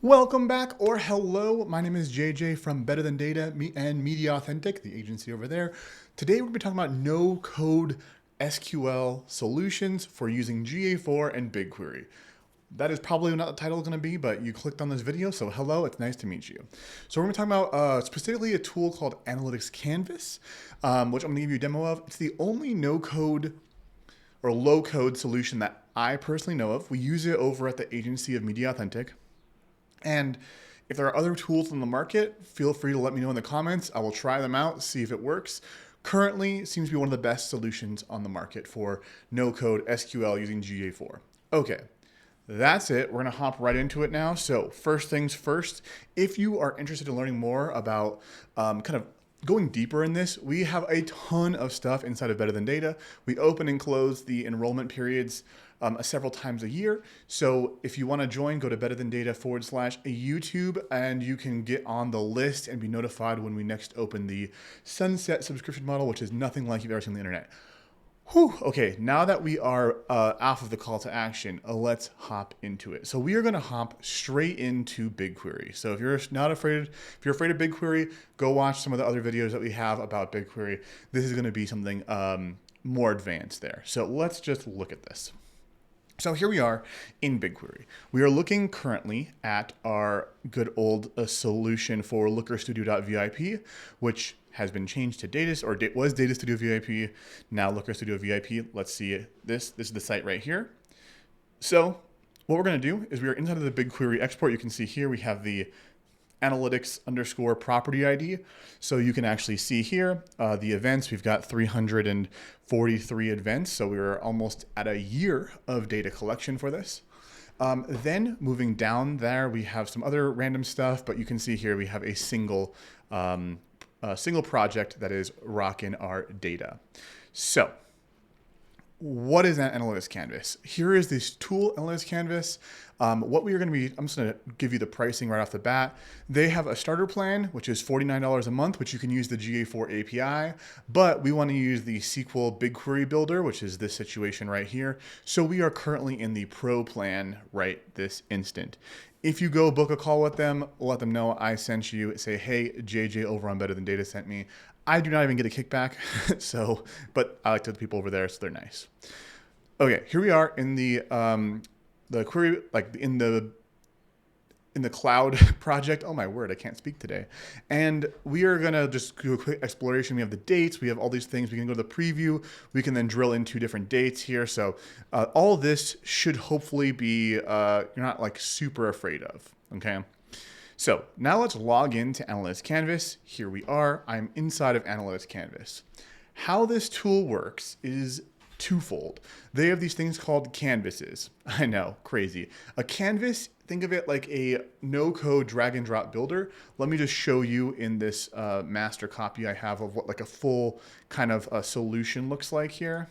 Welcome back, or hello. My name is JJ from BetterThanData and Media Authentic, the agency over there. Today we're going to be talking about no-code SQL solutions for using GA4 and BigQuery. That is probably not the title is going to be, but you clicked on this video, so hello, it's nice to meet you. So we're going to be talking about specifically a tool called Analytics Canvas, which I'm going to give you a demo of. It's the only no-code or low-code solution that I personally know of. We use it over at the agency of Media Authentic. And if there are other tools on the market, feel free to let me know in the comments. I will try them out, see if it works. Currently, it seems to be one of the best solutions on the market for no-code SQL using GA4. Okay, that's it. We're going to hop right into it now. So first things first, if you are interested in learning more about kind of going deeper in this, we have a ton of stuff inside of BetterThanData. We open and close the enrollment periods several times a year. So if you want to join, go to BetterThanData/YouTube and you can get on the list and be notified when we next open the sunset subscription model, which is nothing like you've ever seen on the internet. Whew. Okay, now that we are off of the call to action, let's hop into it. So we are going to hop straight into BigQuery. So if you're afraid of BigQuery, go watch some of the other videos that we have about BigQuery. This is going to be something more advanced there. So let's just look at this. So here we are in BigQuery. We are looking currently at our good old solution for LookerStudio.vip, which has been changed to was Data Studio VIP, now LookerStudio VIP. Let's see it. This is the site right here. So what we're going to do is we are inside of the BigQuery export. You can see here we have the analytics_property ID. So you can actually see here the events. We've got 343 events. So we were almost at a year of data collection for this. Then moving down there, we have some other random stuff, but you can see here we have a single project that is rocking our data. So what is that Analytics Canvas? Here is this tool, Analytics Canvas. What we are going to be, I'm just going to give you the pricing right off the bat. They have a starter plan, which is $49 a month, which you can use the GA4 API, but we want to use the SQL BigQuery Builder, which is this situation right here. So we are currently in the Pro plan right this instant. If you go book a call with them, let them know I sent you, say, hey, JJ over on BetterThanData sent me. I do not even get a kickback, but I like the people over there, so they're nice. Okay, here we are in the query, like in the cloud project. Oh my word, I can't speak today. And we are gonna just do a quick exploration. We have the dates, we have all these things. We can go to the preview. We can then drill into different dates here. So all this should hopefully be, you're not like super afraid of, okay? So now let's log into Analytics Canvas. Here we are. I'm inside of Analytics Canvas. How this tool works is twofold. They have these things called canvases. I know, crazy. A canvas, think of it like a no-code drag and drop builder. Let me just show you in this master copy I have of what like a full kind of solution looks like here.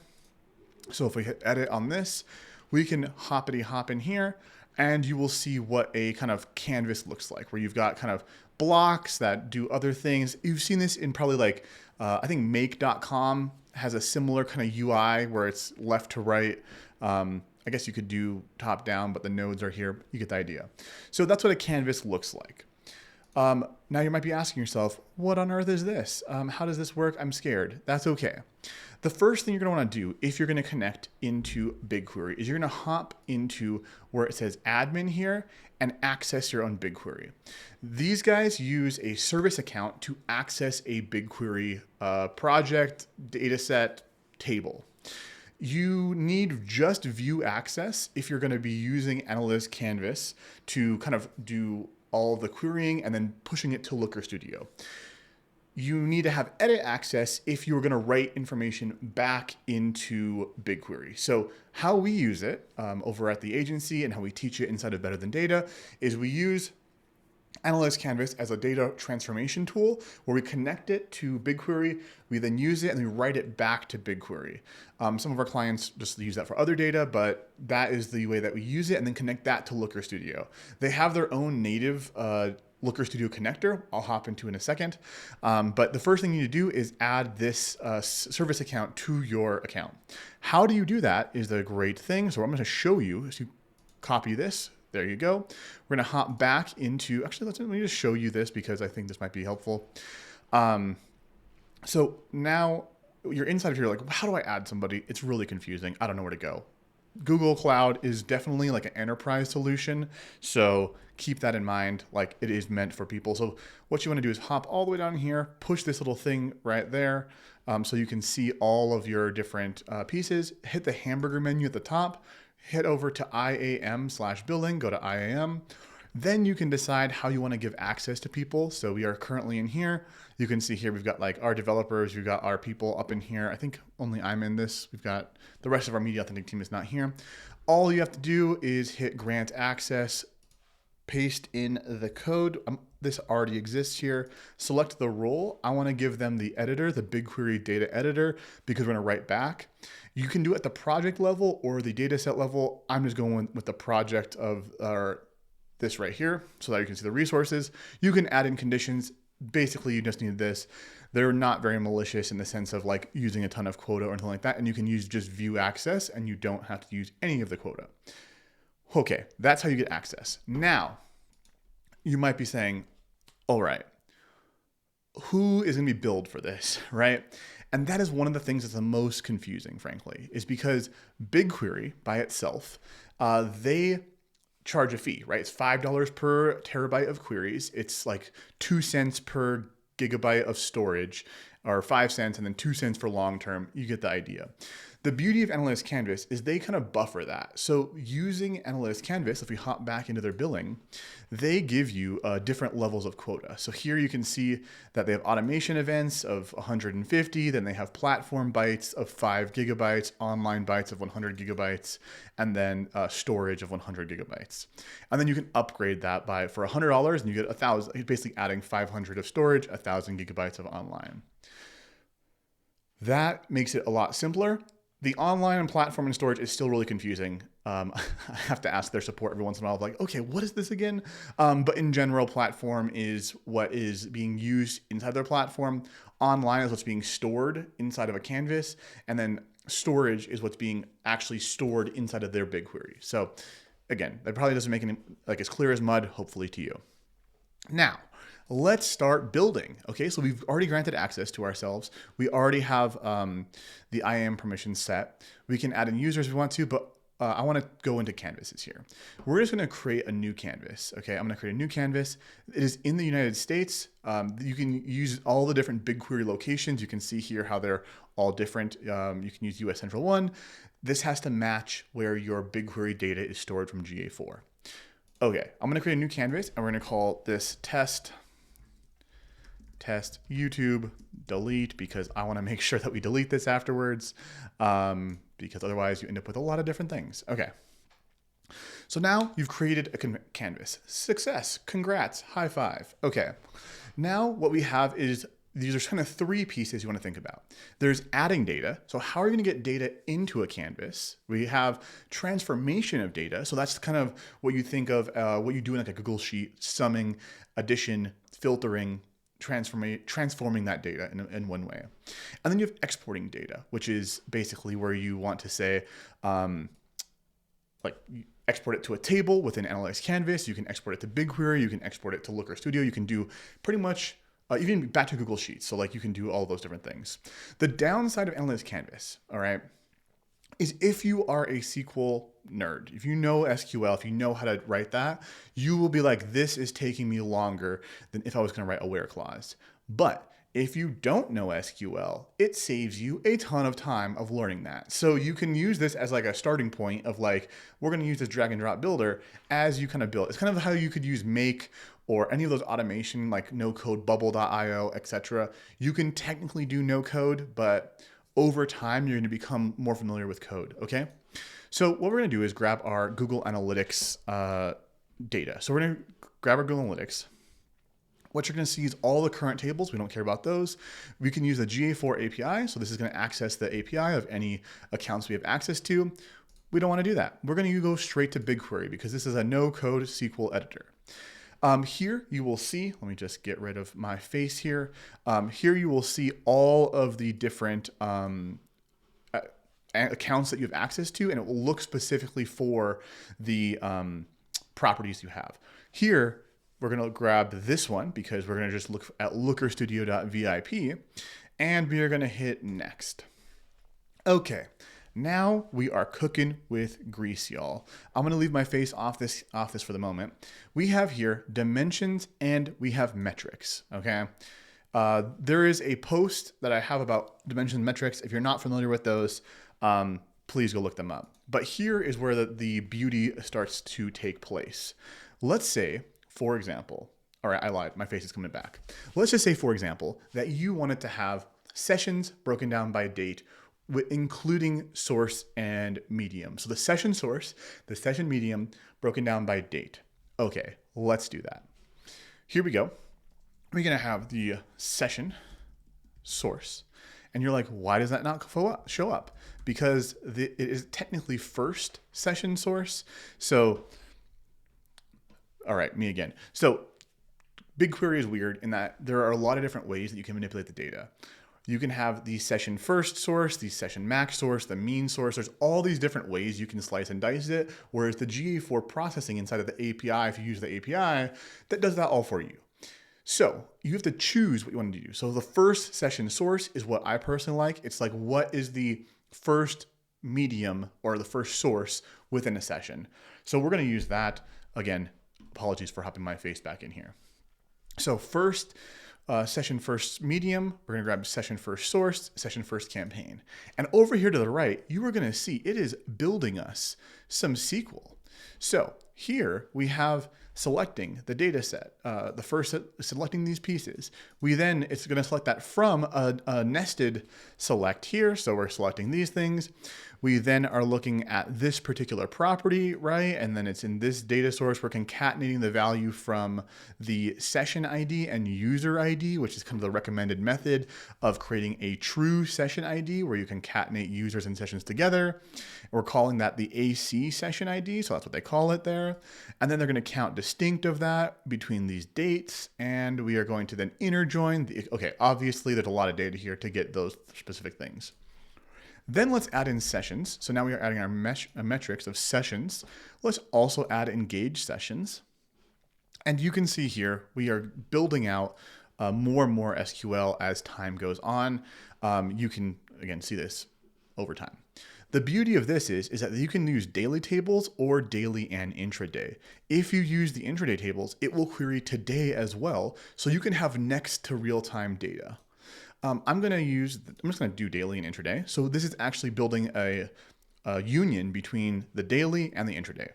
So if we hit edit on this, we can hoppity hop in here and you will see what a kind of canvas looks like, where you've got kind of blocks that do other things. You've seen this in probably like, I think make.com has a similar kind of UI where it's left to right. I guess you could do top down, but the nodes are here. You get the idea. So that's what a canvas looks like. Now you might be asking yourself, what on earth is this? How does this work? I'm scared. That's okay. The first thing you're going to want to do if you're going to connect into BigQuery is you're going to hop into where it says admin here and access your own BigQuery. These guys use a service account to access a BigQuery project, dataset, table. You need just view access if you're going to be using Analytics Canvas to kind of do all of the querying and then pushing it to LookerStudio. You need to have edit access if you're going to write information back into BigQuery. So how we use it over at the agency and how we teach it inside of BetterThanData is we use Analytics Canvas as a data transformation tool where we connect it to BigQuery, we then use it and we write it back to BigQuery. Some of our clients just use that for other data, but that is the way that we use it and then connect that to LookerStudio. They have their own native LookerStudio connector I'll hop into in a second. But the first thing you need to do is add this service account to your account. How do you do that is the great thing. So I'm going to show you. So you copy this, There you go. We're going to hop back into, actually, let me just show you this because I think this might be helpful. So now you're inside of here, like, how do I add somebody? It's really confusing. I don't know where to go. Google Cloud is definitely like an enterprise solution. So keep that in mind. Like, it is meant for people. So what you want to do is hop all the way down here, push this little thing right there. So you can see all of your different pieces. Hit the hamburger menu at the top, head over to IAM/building, go to IAM. Then you can decide how you want to give access to people. So we are currently in here. You can see here we've got like our developers, we've got our people up in here. I think only I'm in this. We've got the rest of our media authentic team is not here. All you have to do is hit grant access, paste in the code. This already exists here. Select the role. I want to give them the editor, the BigQuery data editor, because we're going to write back. You can do it at the project level or the data set level. I'm just going with the project of our this right here so that you can see the resources. You can add in conditions. Basically, you just need this. They're not very malicious in the sense of like using a ton of quota or anything like that. And you can use just view access and you don't have to use any of the quota. Okay, that's how you get access. Now, you might be saying, all right, who is going to be billed for this, right? And that is one of the things that's the most confusing, frankly, is because BigQuery by itself, they charge a fee, right? It's $5 per terabyte of queries. It's like 2 cents per gigabyte of storage, or 5 cents, and then 2 cents for long term. You get the idea. The beauty of Analytics Canvas is they kind of buffer that. So using Analytics Canvas, if we hop back into their billing, they give you different levels of quota. So here you can see that they have automation events of 150, then they have platform bytes of 5 gigabytes, online bytes of 100 gigabytes, and then storage of 100 gigabytes. And then you can upgrade that for $100 and you get 1,000, basically adding 500 of storage, 1,000 gigabytes of online. That makes it a lot simpler. The online and platform and storage is still really confusing. I have to ask their support every once in a while, like, okay, what is this again? But in general, platform is what is being used inside their platform. Online is what's being stored inside of a canvas. And then storage is what's being actually stored inside of their BigQuery. So again, that probably doesn't make it like as clear as mud, hopefully to you. Now, let's start building. Okay, so we've already granted access to ourselves. We already have the IAM permissions set. We can add in users if we want to, but I want to go into canvases here. We're just going to create a new canvas. Okay, I'm going to create a new canvas. It is in the United States. You can use all the different BigQuery locations. You can see here how they're all different. You can use US Central 1. This has to match where your BigQuery data is stored from GA4. Okay, I'm going to create a new canvas and we're going to call this test YouTube delete, because I want to make sure that we delete this afterwards, because otherwise you end up with a lot of different things. Okay. So now you've created a canvas. Success. Congrats. High five. Okay. Now what we have is these are kind of 3 pieces you want to think about. There's adding data. So how are you going to get data into a canvas? We have transformation of data. So that's kind of what you think of, what you do in like a Google Sheet, summing, addition, filtering, transforming that data in one way. And then you have exporting data, which is basically where you want to say, like you export it to a table within Analytics Canvas. You can export it to BigQuery. You can export it to LookerStudio. You can do pretty much even back to Google Sheets. So like you can do all those different things. The downside of Analytics Canvas, all right, is if you are a SQL nerd, if you know SQL, if you know how to write that, you will be like, this is taking me longer than if I was going to write a where clause. But if you don't know SQL, it saves you a ton of time of learning that. So you can use this as like a starting point of like, we're going to use this drag and drop builder as you kind of build. It's kind of how you could use Make or any of those automation like no code, bubble.io, etc. You can technically do no code, but over time, you're going to become more familiar with code, okay? So what we're going to do is grab our Google Analytics data. So we're going to grab our Google Analytics. What you're going to see is all the current tables. We don't care about those. We can use the GA4 API. So this is going to access the API of any accounts we have access to. We don't want to do that. We're going to go straight to BigQuery because this is a no-code SQL editor. Here you will see, let me just get rid of my face here. Here you will see all of the different accounts that you have access to, and it will look specifically for the properties you have. Here, we're going to grab this one because we're going to just look at LookerStudio.vip, and we are going to hit next. Okay, now we are cooking with grease, y'all. I'm going to leave my face off this for the moment. We have here dimensions and we have metrics, okay? There is a post that I have about dimensions and metrics. If you're not familiar with those, please go look them up. But here is where the beauty starts to take place. Let's say, for example, all right, I lied, my face is coming back. Let's just say, for example, that you wanted to have sessions broken down by date, including source and medium. So the session source, the session medium broken down by date. Okay, let's do that. Here we go. We're gonna have the session source. And you're like, why does that not show up? Because it is technically first session source. So, all right, me again. So BigQuery is weird in that there are a lot of different ways that you can manipulate the data. You can have the session first source, the session max source, the mean source. There's all these different ways you can slice and dice it. Whereas the GA4 processing inside of the API, if you use the API, that does that all for you. So you have to choose what you want to do. So the first session source is what I personally like. It's like, what is the first medium or the first source within a session? So we're going to use that. Again, apologies for hopping my face back in here. So first, session first medium, we're going to grab session first source, session first campaign. And over here to the right, you are going to see it is building us some SQL. So here we have selecting the data set, the first selecting these pieces. It's going to select that from a nested select here. So we're selecting these things. We then are looking at this particular property, right? And then it's in this data source. We're concatenating the value from the session ID and user ID, which is kind of the recommended method of creating a true session ID where you concatenate users and sessions together. We're calling that the AC session ID. So that's what they call it there. And then they're going to count distinct of that between these dates. And we are going to then interjoin okay, obviously there's a lot of data here to get those specific things. Then let's add in sessions. So now we are adding our metrics of sessions. Let's also add engaged sessions. And you can see here, we are building out more and more SQL as time goes on. You can, again, see this over time. The beauty of this is that you can use daily tables or daily and intraday. If you use the intraday tables, it will query today as well. So you can have next to real-time data. I'm just going to do daily and intraday. So this is actually building a union between the daily and the intraday.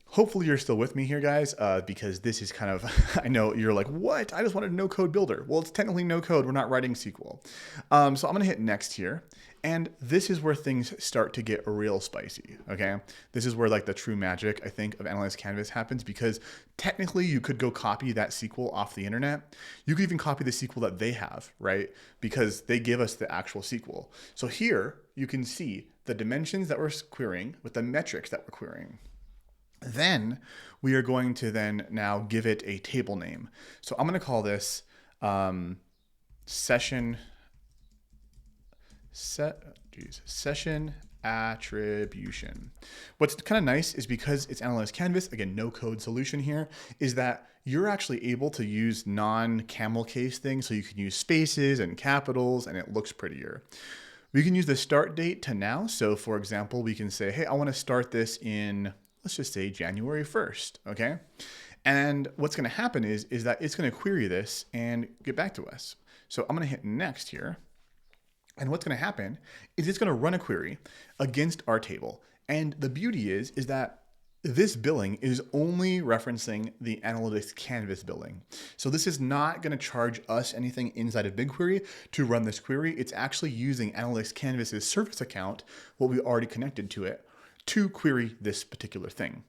Hopefully you're still with me here, guys, because this is kind of, I know you're like, what? I just wanted a no-code builder. Well, it's technically no code. We're not writing SQL. So I'm going to hit next here. And this is where things start to get real spicy, okay? This is where like the true magic, I think, of Analyze Canvas happens, because technically you could go copy that SQL off the internet. You could even copy the SQL that they have, right? Because they give us the actual SQL. So here you can see the dimensions that we're querying with the metrics that we're querying. Then we are going to then now give it a table name. So I'm going to call this session attribution. What's kind of nice is because it's Analyze Canvas, again, no code solution here, is that you're actually able to use non-camel case things. So you can use spaces and capitals and it looks prettier. We can use the start date to now. So for example, we can say, hey, I want to start this in, let's just say January 1st, okay? And what's going to happen is that it's going to query this and get back to us. So I'm going to hit next here. And what's going to happen is it's going to run a query against our table. And the beauty is that this billing is only referencing the Analytics Canvas billing. So this is not going to charge us anything inside of BigQuery to run this query. It's actually using Analytics Canvas's service account, what we already connected to it, to query this particular thing.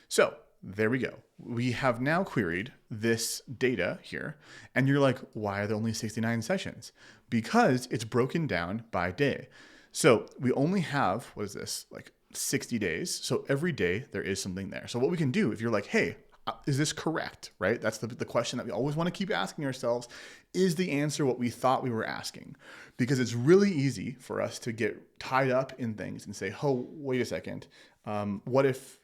So there we go. We have now queried this data here. And you're like, why are there only 69 sessions? Because it's broken down by day. So we only have, what is this, like 60 days. So every day there is something there. So what we can do, if you're like, hey, is this correct, right? That's the question that we always want to keep asking ourselves. Is the answer what we thought we were asking? Because it's really easy for us to get tied up in things and say, oh, wait a second. What if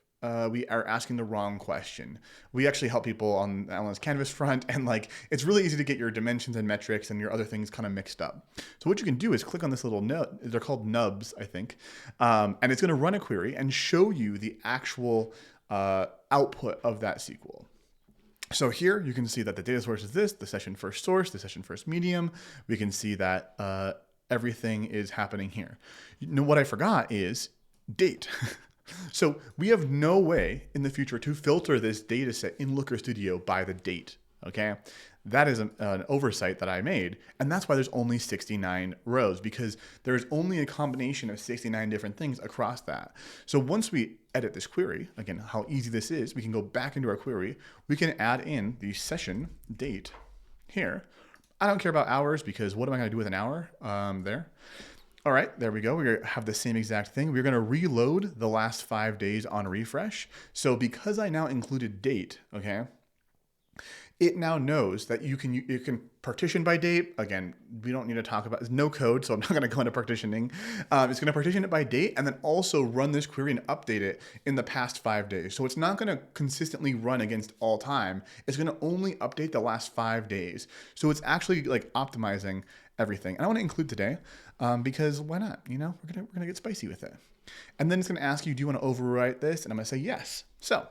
we are asking the wrong question. We actually help people on the Analyst Canvas front, and like it's really easy to get your dimensions and metrics and your other things kind of mixed up. So what you can do is click on this little nub. They're called nubs, I think, and it's going to run a query and show you the actual output of that SQL. So here you can see that the data source is this, the session first source, the session first medium. We can see that everything is happening here. You know, what I forgot is date. So we have no way in the future to filter this data set in LookerStudio by the date, okay? That is an oversight that I made, and that's why there's only 69 rows, because there's only a combination of 69 different things across that. So once we edit this query, again, how easy this is, we can go back into our query, we can add in the session date here. I don't care about hours, because what am I gonna do with an hour there? All right, there we go. We have the same exact thing. We're gonna reload the last 5 days on refresh. So because I now included date, okay, it now knows that you can partition by date. Again, we don't need to talk about, there's no code, so I'm not gonna go into partitioning. It's gonna partition it by date and then also run this query and update it in the past 5 days. So it's not gonna consistently run against all time. It's gonna only update the last 5 days. So it's actually like optimizing everything. And I wanna include today because why not? You know, we're gonna get spicy with it. And then it's gonna ask you, do you wanna overwrite this? And I'm gonna say yes. So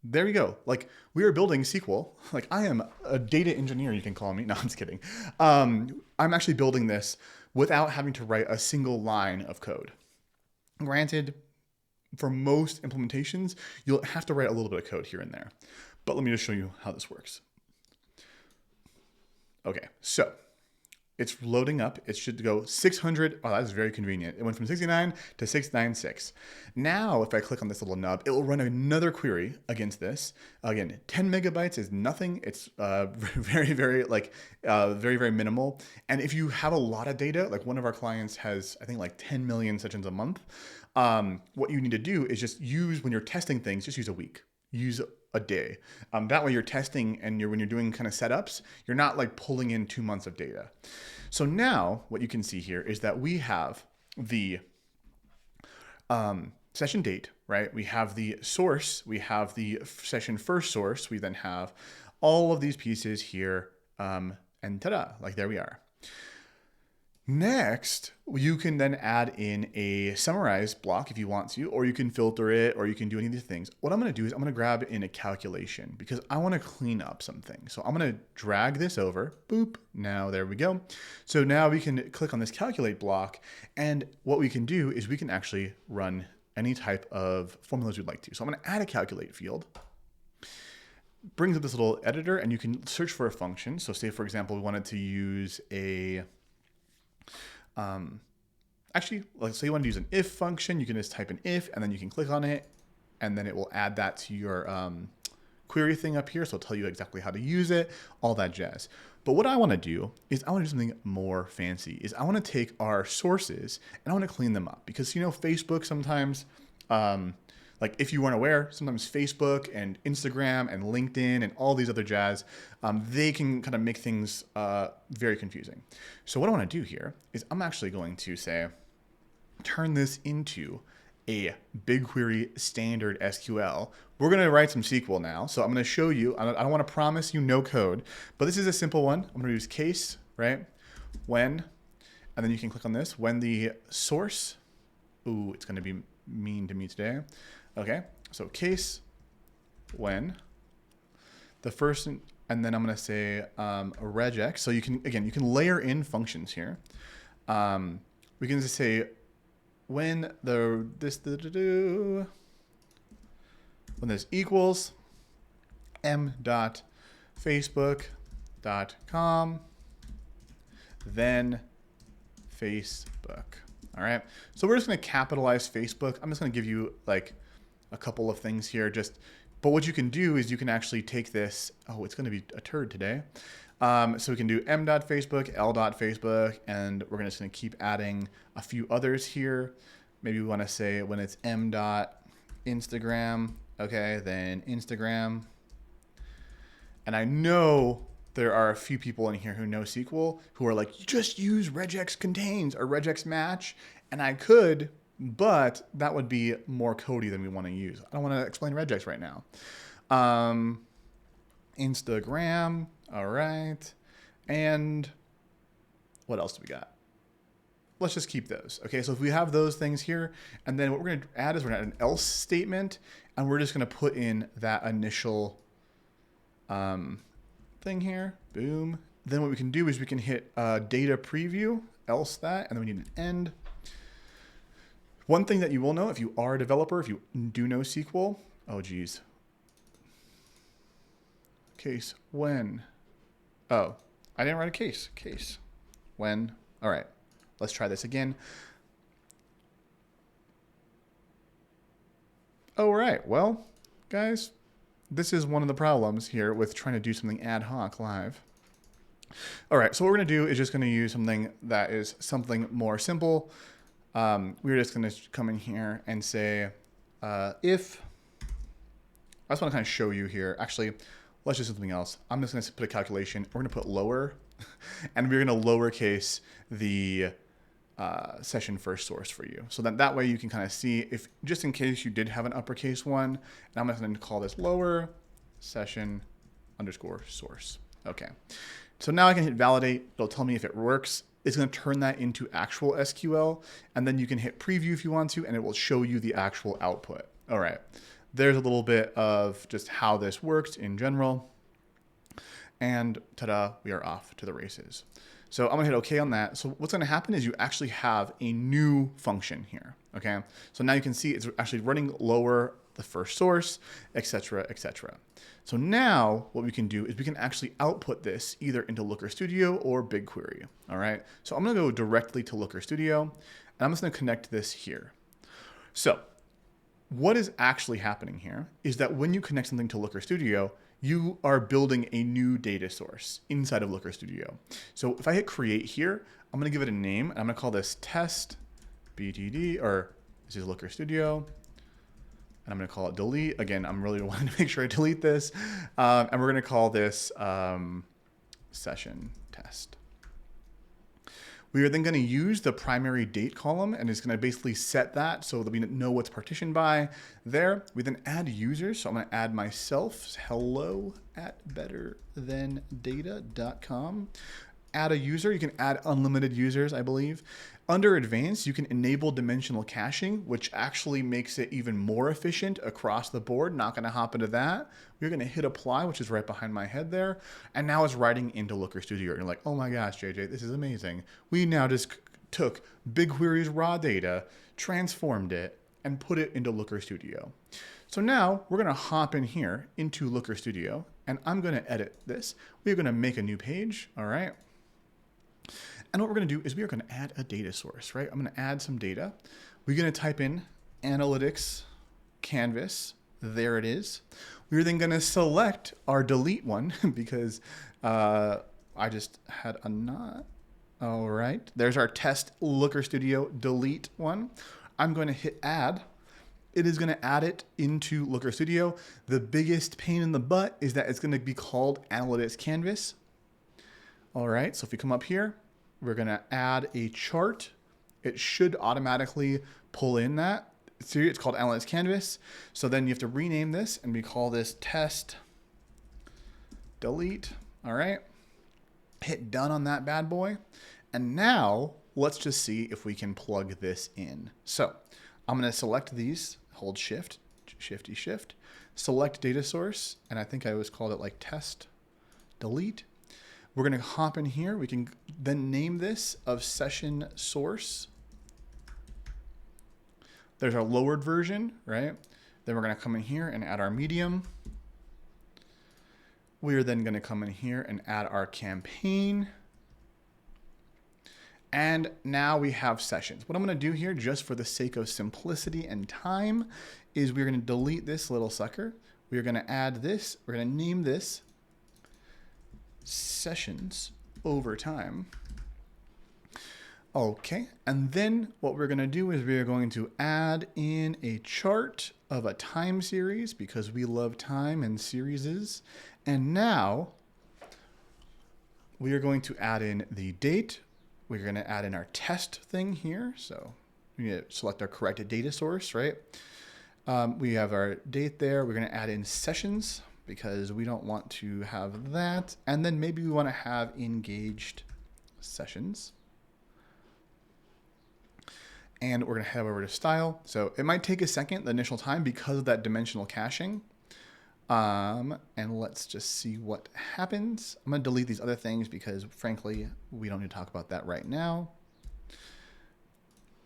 there you go. Like, we are building SQL. Like, I am a data engineer, you can call me. No, I'm just kidding. I'm actually building this without having to write a single line of code. Granted, for most implementations, you'll have to write a little bit of code here and there. But let me just show you how this works. Okay, so it's loading up. It should go 600. Oh, that's very convenient. It went from 69 to 696. Now, if I click on this little nub, it will run another query against this. Again, 10 megabytes is nothing. It's very, very minimal. And if you have a lot of data, like one of our clients has, I think like 10 million sessions a month, what you need to do is just use, when you're testing things, just use a week. Use a day. That way you're testing and when you're doing kind of setups, you're not like pulling in 2 months of data. So now what you can see here is that we have the session date, right? We have the source, we have the session first source, we then have all of these pieces here, and ta-da, like there we are. Next, you can then add in a summarize block if you want to, or you can filter it, or you can do any of these things. What I'm gonna do is I'm gonna grab in a calculation because I wanna clean up something. So I'm gonna drag this over, boop, now there we go. So now we can click on this calculate block, and what we can do is we can actually run any type of formulas we'd like to. So I'm gonna add a calculate field. Brings up this little editor, and you can search for a function. So say, for example, we wanted to use a, actually, let's say you want to use an if function, you can just type an if, and then you can click on it, and then it will add that to your query thing up here. So it'll tell you exactly how to use it, all that jazz. But what I want to do is I want to do something more fancy. Is I want to take our sources and I want to clean them up, because you know Facebook sometimes, like if you weren't aware, sometimes Facebook and Instagram and LinkedIn and all these other jazz, they can kind of make things very confusing. So what I want to do here is I'm actually going to say, turn this into a BigQuery standard SQL. We're going to write some SQL now. So I'm going to show you, I don't want to promise you no code, but this is a simple one. I'm going to use case, right? When, and then you can click on this, when the source, ooh, it's going to be mean to me today. Okay, so case when the first, and then I'm going to say regex. So you can, again, you can layer in functions here. We can just say when the when this equals m.facebook.com, then Facebook. All right, so we're just going to capitalize Facebook. I'm just going to give you like a couple of things here, but what you can do is you can actually take this, oh, it's going to be a turd today. So we can do m.facebook, l.facebook, and we're just going to keep adding a few others here. Maybe we want to say when it's m.instagram, okay, then Instagram. And I know there are a few people in here who know SQL who are like, you just use regex contains or regex match. And I could but that would be more codey than we want to use. I don't want to explain regex right now. Instagram, all right. And what else do we got? Let's just keep those. Okay, so if we have those things here, and then what we're going to add is we're going to add an else statement, and we're just going to put in that initial thing here. Boom. Then what we can do is we can hit data preview, else that, and then we need an end. One thing that you will know if you are a developer, if you do know SQL, oh geez. Case when. Oh, I didn't write a case. Case when. All right, let's try this again. All right, well, guys, this is one of the problems here with trying to do something ad hoc live. All right, so what we're going to do is just going to use something that is something more simple. We're just going to come in here and say if, I just want to kind of show you here. Actually, let's just do something else. I'm just going to put a calculation. We're going to put lower, and we're going to lowercase the session first source for you. So that way you can kind of see if, just in case you did have an uppercase one, and I'm just going to call this lower session underscore source. Okay. So now I can hit validate. It'll tell me if it works. It's going to turn that into actual SQL, and then you can hit preview if you want to, and it will show you the actual output. All right. There's a little bit of just how this works in general. And ta-da, we are off to the races. So I'm gonna hit OK on that. So what's gonna happen is you actually have a new function here, okay? So now you can see it's actually running lower the first source, etc., etc. So now what we can do is we can actually output this either into LookerStudio or BigQuery, all right? So I'm gonna go directly to LookerStudio, and I'm just gonna connect this here. So what is actually happening here is that when you connect something to LookerStudio, you are building a new data source inside of LookerStudio. So if I hit create here, I'm going to give it a name, and I'm going to call this test BTD, or this is LookerStudio, and I'm going to call it delete. Again, I'm really wanting to make sure I delete this, and we're going to call this session test. We are then going to use the primary date column, and it's going to basically set that so that we know what's partitioned by there. We then add users. So I'm going to add myself, hello@betterthandata.com. Add a user. You can add unlimited users, I believe. Under advanced, you can enable dimensional caching, which actually makes it even more efficient across the board. Not going to hop into that. We're going to hit apply, which is right behind my head there. And now it's writing into LookerStudio. And you're like, oh my gosh, JJ, this is amazing. We now just took BigQuery's raw data, transformed it, and put it into LookerStudio. So now we're going to hop in here into LookerStudio, and I'm going to edit this. We're going to make a new page. All right. And what we're going to do is we are going to add a data source, right? I'm going to add some data. We're going to type in analytics canvas. There it is. We're then going to select our delete one because I just had a not. All right. There's our test LookerStudio delete one. I'm going to hit add. It is going to add it into LookerStudio. The biggest pain in the butt is that it's going to be called analytics canvas. All right. So if we come up here, we're going to add a chart. It should automatically pull in that. It's called Analytics Canvas. So then you have to rename this, and we call this test delete. All right. Hit done on that bad boy. And now let's just see if we can plug this in. So I'm going to select these, hold shift, shifty shift, select data source. And I think I always called it like test delete. We're going to hop in here. We can then name this of session source. There's our lowered version, right? Then we're going to come in here and add our medium. We are then going to come in here and add our campaign. And now we have sessions. What I'm going to do here, just for the sake of simplicity and time, is we're going to delete this little sucker. We're going to add this. We're going to name this sessions over time. Okay, and then what we're going to do is we're going to add in a chart of a time series because we love time and series. And now we are going to add in the date. We're going to add in our test thing here. So we need to select our correct data source, right? We have our date there. We're going to add in sessions because we don't want to have that. And then maybe we want to have engaged sessions. And we're going to head over to style. So it might take a second, the initial time, because of that dimensional caching. And let's just see what happens. I'm going to delete these other things because, frankly, we don't need to talk about that right now.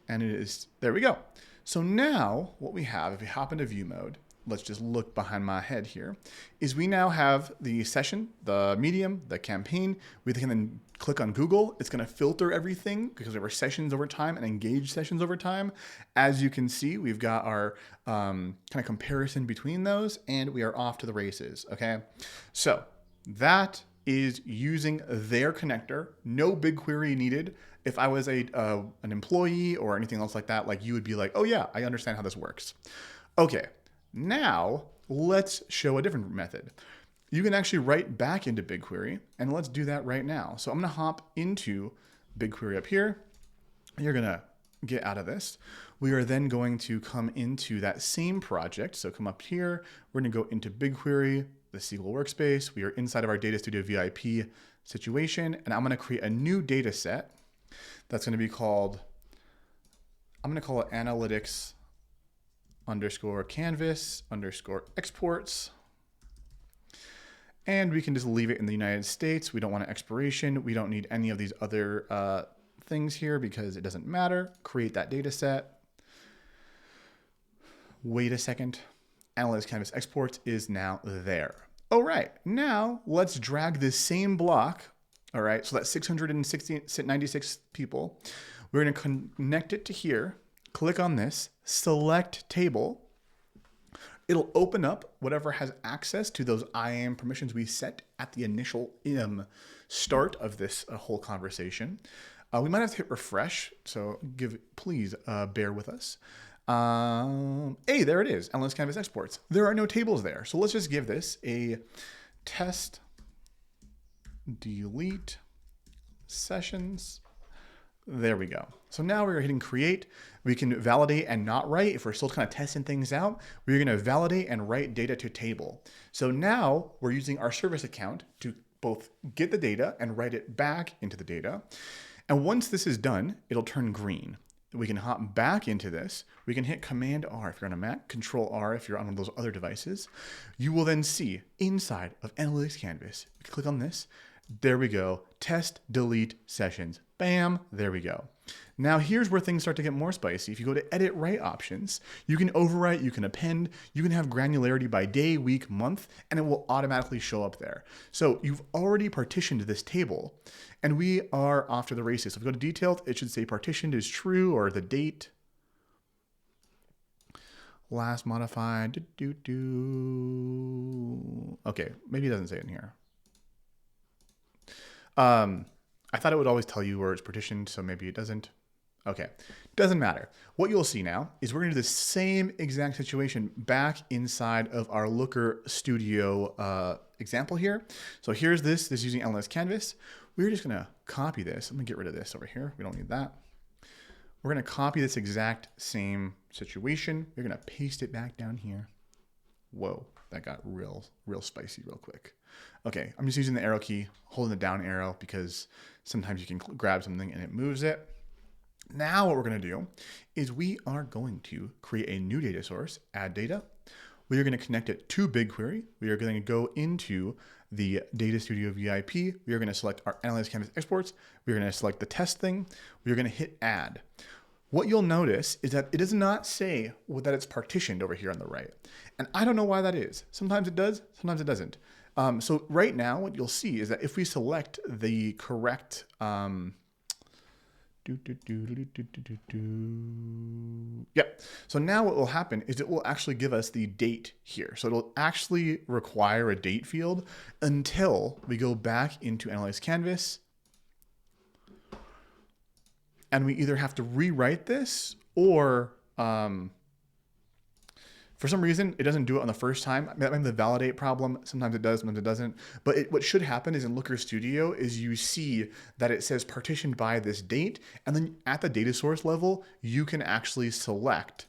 And it is, there we go. So now what we have, if we hop into view mode, let's just look behind my head here, is we now have the session, the medium, the campaign. We can then click on Google. It's going to filter everything because we have our sessions over time and engaged sessions over time. As you can see, we've got our kind of comparison between those, and we are off to the races. Okay, so that is using their connector. No BigQuery needed. If I was an employee or anything else like that, like you would be like, oh yeah, I understand how this works. Okay. Now, let's show a different method. You can actually write back into BigQuery, and let's do that right now. So I'm going to hop into BigQuery up here. You're going to get out of this. We are then going to come into that same project. So come up here. We're going to go into BigQuery, the SQL workspace. We are inside of our Data Studio VIP situation, and I'm going to create a new data set that's going to be called, I'm going to call it analytics _ canvas _ exports. And we can just leave it in the United States. We don't want an expiration. We don't need any of these other things here because it doesn't matter. Create that data set. Wait a second. Analytics canvas exports is now there. All right, now let's drag this same block. All right, so that's 696 people. We're going to connect it to here. Click on this, select table. It'll open up whatever has access to those IAM permissions we set at the initial start of this whole conversation. We might have to hit refresh, so please bear with us. Hey, there it is, Analytics Canvas Exports. There are no tables there, so let's just give this a test delete sessions. There we go. So now we're hitting create. We can validate and not write. If we're still kind of testing things out, we're going to validate and write data to table. So now we're using our service account to both get the data and write it back into the data. And once this is done, it'll turn green. We can hop back into this. We can hit Command R if you're on a Mac, Control R if you're on one of those other devices. You will then see inside of Analytics Canvas. We can click on this. There we go. Test, delete, sessions. Bam, there we go. Now here's where things start to get more spicy. If you go to edit write options, you can overwrite, you can append, you can have granularity by day, week, month, and it will automatically show up there. So you've already partitioned this table, and we are off to the races. So if we go to detailed, it should say partitioned is true, or the date. Last modified, Okay, maybe it doesn't say it in here. I thought it would always tell you where it's partitioned, so maybe it doesn't. Okay, doesn't matter. What you'll see now is we're going to do the same exact situation back inside of our LookerStudio example here. So here's this is using Analytics Canvas. We're just going to copy this. I'm going to get rid of this over here. We don't need that. We're going to copy this exact same situation. We're going to paste it back down here. Whoa, that got real spicy real quick. Okay, I'm just using the arrow key, holding the down arrow because sometimes you can grab something and it moves it. Now what we're going to do is we are going to create a new data source, add data. We are going to connect it to BigQuery. We are going to go into the Data Studio VIP. We are going to select our Analytics Canvas exports. We are going to select the test thing. We are going to hit add. What you'll notice is that it does not say that it's partitioned over here on the right. And I don't know why that is. Sometimes it does, sometimes it doesn't. So right now, what you'll see is that if we select the correct, Yep. So now what will happen is it will actually give us the date here. So it'll actually require a date field until we go back into Analytics Canvas. And we either have to rewrite this or, for For some reason, it doesn't do it on the first time. That might be the validate problem. Sometimes it does, sometimes it doesn't. But what should happen is in LookerStudio is you see that it says partitioned by this date, and then at the data source level, you can actually select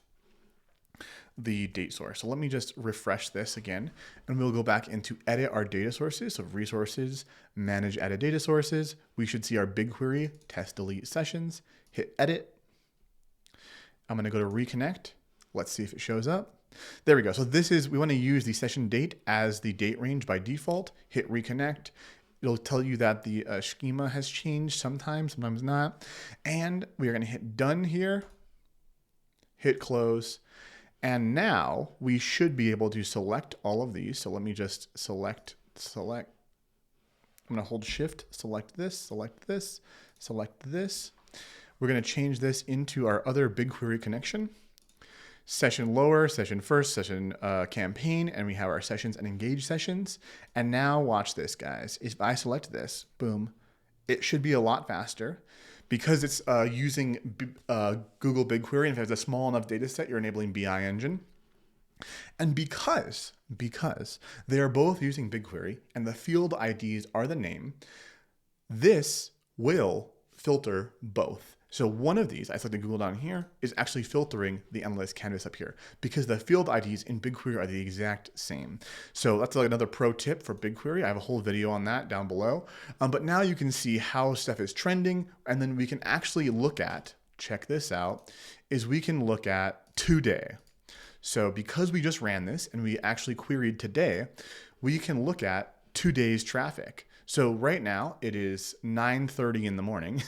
the date source. So let me just refresh this again, and we'll go back into edit our data sources. So resources, manage edit data sources. We should see our BigQuery test delete sessions. Hit edit. I'm going to go to reconnect. Let's see if it shows up. There we go. So we want to use the session date as the date range by default. Hit reconnect. It'll tell you that the schema has changed sometimes, sometimes not. And we are going to hit done here. Hit close. And now we should be able to select all of these. So let me just select. I'm going to hold shift, select this, select this, select this. We're going to change this into our other BigQuery connection. Session lower, session first, session campaign, and we have our sessions and engage sessions. And now watch this, guys. If I select this, boom, it should be a lot faster. Because it's using Google BigQuery, and if it has a small enough data set, you're enabling BI Engine. And because they are both using BigQuery and the field IDs are the name, this will filter both. So one of these, I selected Google down here, is actually filtering the analyst canvas up here because the field IDs in BigQuery are the exact same. So that's like another pro tip for BigQuery. I have a whole video on that down below. But now you can see how stuff is trending, and then we can actually look at, check this out, is we can look at today. So because we just ran this and we actually queried today, we can look at today's traffic. So right now it is 9:30 in the morning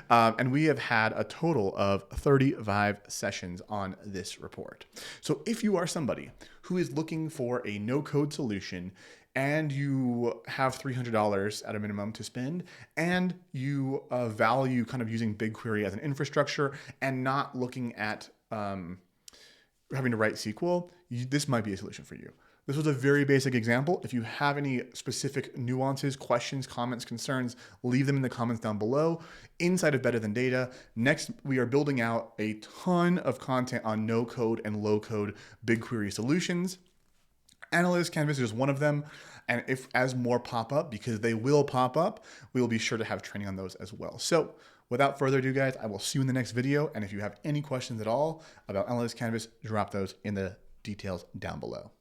and we have had a total of 35 sessions on this report. So if you are somebody who is looking for a no-code solution and you have $300 at a minimum to spend and you value kind of using BigQuery as an infrastructure and not looking at having to write SQL, this might be a solution for you. This was a very basic example. If you have any specific nuances, questions, comments, concerns, leave them in the comments down below. Inside of BetterThanData, next we are building out a ton of content on no-code and low-code BigQuery solutions. Analyst Canvas is one of them. And as more pop up, because they will pop up, we will be sure to have training on those as well. So without further ado, guys, I will see you in the next video. And if you have any questions at all about Analyst Canvas, drop those in the details down below.